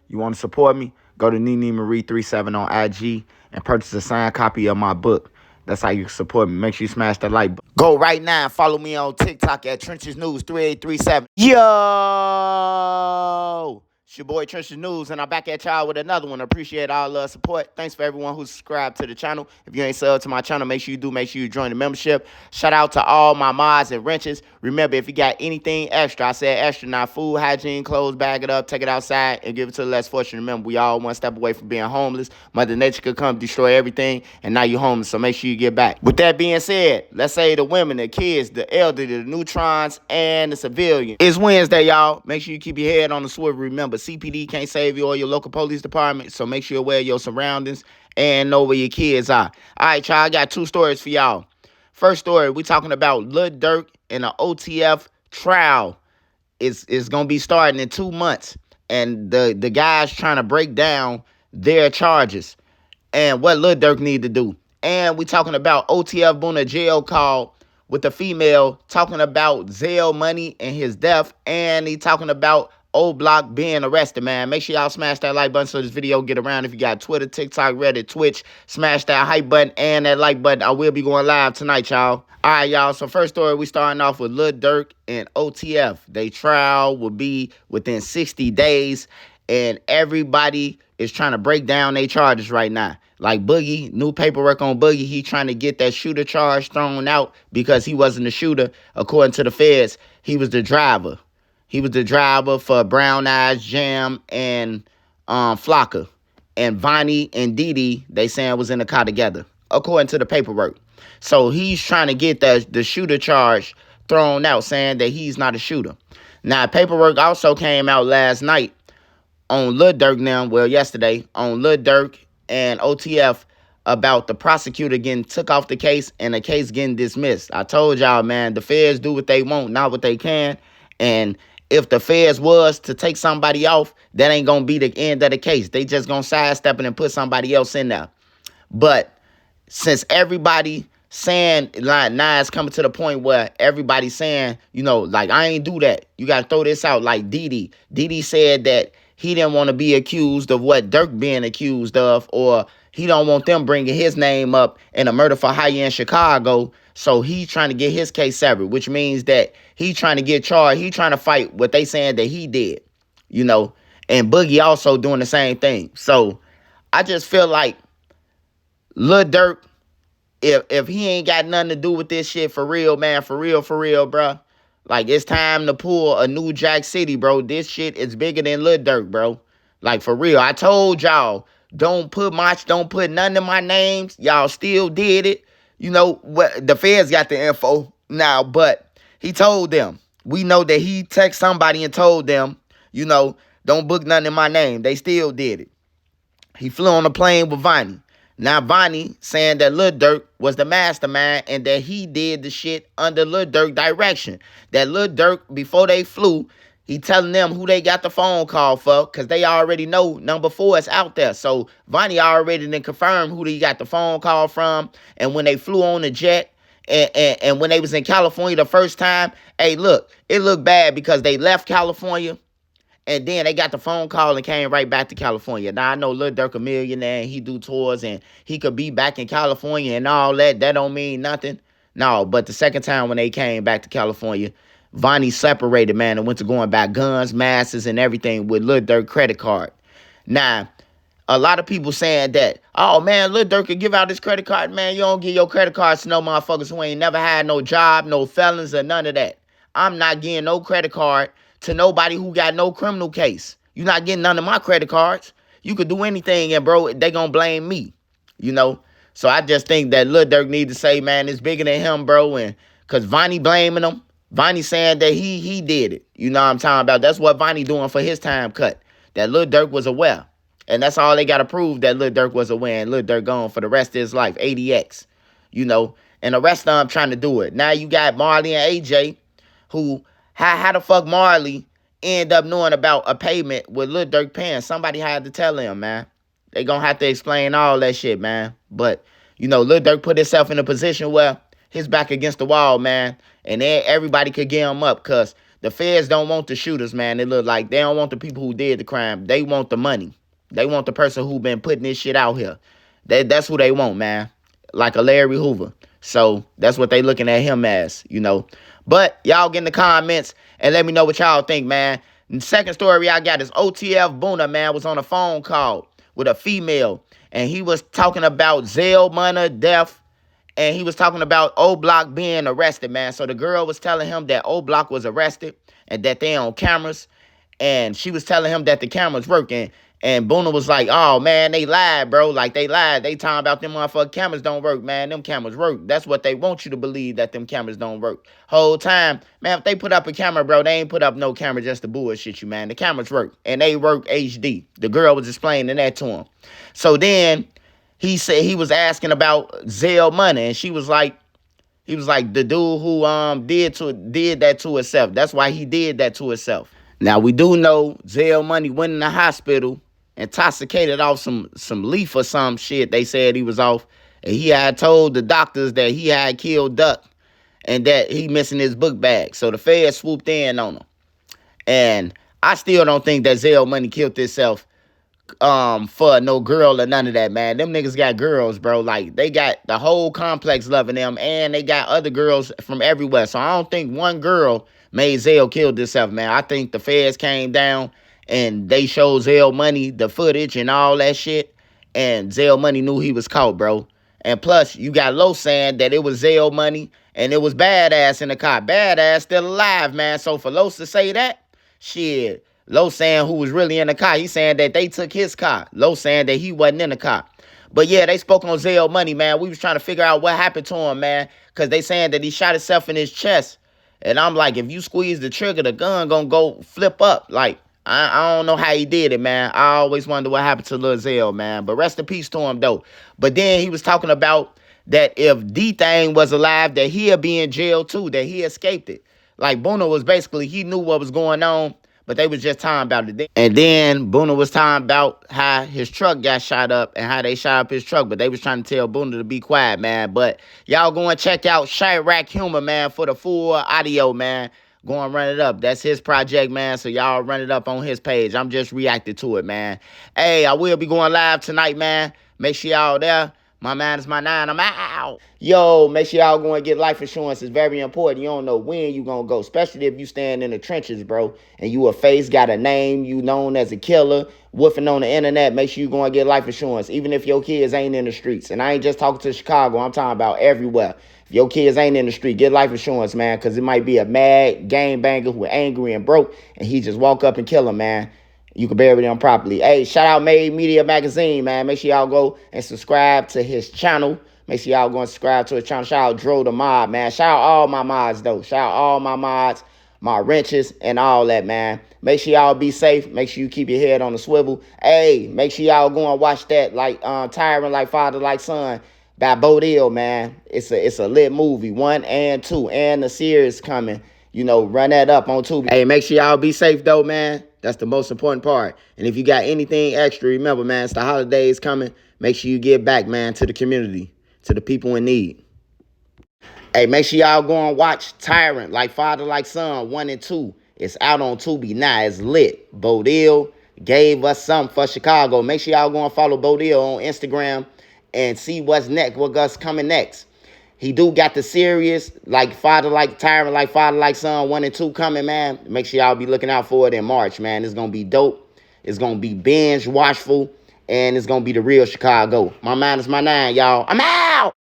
You want to support me? Go to Nene Marie 37 on IG and purchase a signed copy of my book. That's how you support me. Make sure you smash that like button. Go right now and follow me on TikTok at Trenches News 3837. Yo! It's your boy Trenches News, and I'm back at y'all with another one. Appreciate all the support. Thanks for everyone who subscribed to the channel. If you ain't subbed to my channel, make sure you do. Make sure you join the membership. Shout out to all my mods and wrenches. Remember, if you got anything extra, I said extra, not food, hygiene, clothes, bag it up, take it outside, and give it to the less fortunate. Remember, we all one step away from being homeless. Mother Nature could come destroy everything, and now you're homeless, so make sure you get back. With that being said, let's say the women, the kids, the elderly, the neutrons, and the civilians. It's Wednesday, y'all. Make sure you keep your head on the swivel. Remember, CPD can't save you or your local police department, so make sure you're aware of your surroundings and know where your kids are. All right, y'all, I got two stories for y'all. First story, we talking about Lil Durk and the OTF trial. It's going to be starting in 2 months, and the guys trying to break down their charges and what Lil Durk need to do. And we talking about OTF Boona jail call with the female talking about Zell money and his death, and he talking about Old Block being arrested, man. Make sure y'all smash that like button so this video get around. If you got Twitter, TikTok, Reddit, Twitch, smash that hype button and that like button. I will be going live tonight, y'all. All right, y'all. So first story, we starting off with Lil Durk and OTF. They trial will be within 60 days, and everybody is trying to break down their charges right now. Like Boogie, new paperwork on Boogie. He trying to get that shooter charge thrown out because he wasn't the shooter. According to the feds, he was the driver. He was the driver for Brown Eyes, Jam, and Flocka. And Vonnie and Didi, they saying was in the car together, according to the paperwork. So he's trying to get the shooter charge thrown out, saying that he's not a shooter. Now, paperwork also came out last night on Lil Durk now, well, yesterday, on Lil Durk and OTF about the prosecutor getting took off the case and the case getting dismissed. I told y'all, man, the feds do what they want, not what they can. And if the feds was to take somebody off, that ain't going to be the end of the case. They just going to sidestep it and put somebody else in there. But since everybody saying, like, now it's coming to the point where everybody's saying, you know, like, I ain't do that. You got to throw this out. Like Didi. Didi said that he didn't want to be accused of what Durk being accused of, or he don't want them bringing his name up in a murder for hire in Chicago. So he's trying to get his case severed, which means that he's trying to get charged. He's trying to fight what they saying that he did, you know, and Boogie also doing the same thing. So I just feel like Lil Durk, if he ain't got nothing to do with this shit for real, man, for real, bruh, like, it's time to pull a new Jack City, bro. This shit is bigger than Lil Durk, bro. Like, for real. I told y'all, don't put none of my names. Y'all still did it. You know, what the feds got the info now, but he told them. We know that he texted somebody and told them, you know, don't book nothing in my name. They still did it. He flew on a plane with Vonnie. Now, Vonnie saying that Lil Durk was the mastermind and that he did the shit under Lil Durk direction. That Lil Durk, before they flew, he telling them who they got the phone call for, because they already know number 4 is out there. So Vonnie already done confirmed who they got the phone call from. And when they flew on the jet and when they was in California the first time, hey, look, it looked bad because they left California. And then they got the phone call and came right back to California. Now, I know Lil Durk a millionaire and he do tours and he could be back in California and all that. That don't mean nothing. No, but the second time when they came back to California, Vonnie separated, man, and went to going back guns, masses, and everything with Lil Durk credit card. Now, a lot of people saying that, oh, man, Lil Durk could give out his credit card. Man, you don't give your credit cards to no motherfuckers who ain't never had no job, no felons, or none of that. I'm not getting no credit card to nobody who got no criminal case. You're not getting none of my credit cards. You could do anything, and, bro, they gonna blame me, you know? So I just think that Lil Durk need to say, man, it's bigger than him, bro, and because Vonnie blaming him. Vonnie saying that he did it. You know what I'm talking about? That's what Vonnie doing for his time cut. That Lil Durk was aware. And that's all they got to prove, that Lil Durk was aware, and Lil Durk gone for the rest of his life, 80X, you know? And the rest of them trying to do it. Now you got Marley and AJ, who... How the fuck Marley end up knowing about a payment with Lil Durk paying? Somebody had to tell him, man. They gonna have to explain all that shit, man. But, you know, Lil Durk put himself in a position where his back against the wall, man. And then everybody could get him up because The feds don't want the shooters, man. They look like they don't want the people who did the crime. They want the money. They want the person who been putting this shit out here. That's who they want, man. Like a Larry Hoover. So that's what they looking at him as, you know. But y'all get in the comments and let me know what y'all think, man. And the second story I got is OTF Boona, man, was on a phone call with a female. And he was talking about Zell, Munna, death. And he was talking about O Block being arrested, man. So the girl was telling him that O Block was arrested and that they on cameras. And she was telling him that the cameras working. And Boona was like, oh, man, they lied, bro. Like, they lied. They talking about them motherfucking cameras don't work, man. Them cameras work. That's what they want you to believe, that them cameras don't work. Whole time, man, if they put up a camera, bro, they ain't put up no camera just to bullshit you, man. The cameras work. And they work HD. The girl was explaining that to him. So then he said he was asking about Zell Money. And she was like, he was like, the dude who did that to himself. That's why he did that to himself. Now, we do know Zell Money went in the hospital, intoxicated off some leaf or some shit they said he was off. And he had told the doctors that he had killed Duck and that he missing his book bag. So the feds swooped in on him. And I still don't think that Zell Money killed himself for no girl or none of that, man. Them niggas got girls, bro. Like, they got the whole complex loving them, and they got other girls from everywhere. So I don't think one girl made Zell kill himself, man. I think the feds came down and they showed Zell Money the footage and all that shit, and Zell Money knew he was caught, bro. And plus, you got Lo saying that it was Zell Money and it was Badass in the car. Badass still alive, man. So for Lo to say that, shit, Lo saying who was really in the car. He saying that they took his car. Lo saying that he wasn't in the car. But yeah, they spoke on Zell Money, man. We was trying to figure out what happened to him, man, because they saying that he shot himself in his chest. And I'm like, if you squeeze the trigger, the gun gonna go flip up. Like, I don't know how he did it, man. I always wonder what happened to Lil Zell, man. But rest in peace to him, though. But then he was talking about that if D-Thing was alive, that he'll be in jail, too, that he escaped it. Like, Boona was basically, he knew what was going on, but they was just talking about it. And then Boona was talking about how his truck got shot up and how they shot up his truck. But they was trying to tell Boona to be quiet, man. But y'all go and check out Chirac Humor, man, for the full audio, man. Go and run it up. That's his project, man. So y'all run it up on his page. I'm just reacting to it, man. Hey, I will be going live tonight, man. Make sure y'all there. My man is my nine. I'm out. Yo, make sure y'all go and get life insurance. It's very important. You don't know when you gonna go, especially if you stand in the trenches, bro, and you a face, got a name, you known as a killer, woofing on the internet. Make sure you go and get life insurance, even if your kids ain't in the streets. And I ain't just talking to Chicago. I'm talking about everywhere. If your kids ain't in the street, get life insurance, man, because it might be a mad gangbanger who angry and broke, and he just walk up and kill him, man. You can bury them properly. Hey, shout out Made Media Magazine, man. Make sure y'all go and subscribe to his channel. Make sure y'all go and subscribe to his channel. Shout out Dro the Mod, man. Shout out all my mods, though. Shout out all my mods, my wrenches, and all that, man. Make sure y'all be safe. Make sure you keep your head on the swivel. Hey, make sure y'all go and watch that, like Tyrant Like Father Like Son by Bodil, man. It's a lit movie, 1 and 2, and the series coming. You know, run that up on Tubi. Hey, make sure y'all be safe, though, man. That's the most important part. And if you got anything extra, remember, man, it's the holidays coming. Make sure you give back, man, to the community, to the people in need. Hey, make sure y'all go and watch Tyrant Like Father Like Son 1 and 2. It's out on Tubi now. It's lit. Bodil gave us something for Chicago. Make sure y'all go and follow Bodil on Instagram and see what's next, what's coming next. He do got the series, like Father Like Tyrant, Like Father Like Son 1 and 2 coming, man. Make sure y'all be looking out for it in March, man. It's going to be dope. It's going to be binge watchful. And it's going to be the real Chicago. My man is my nine, y'all. I'm out!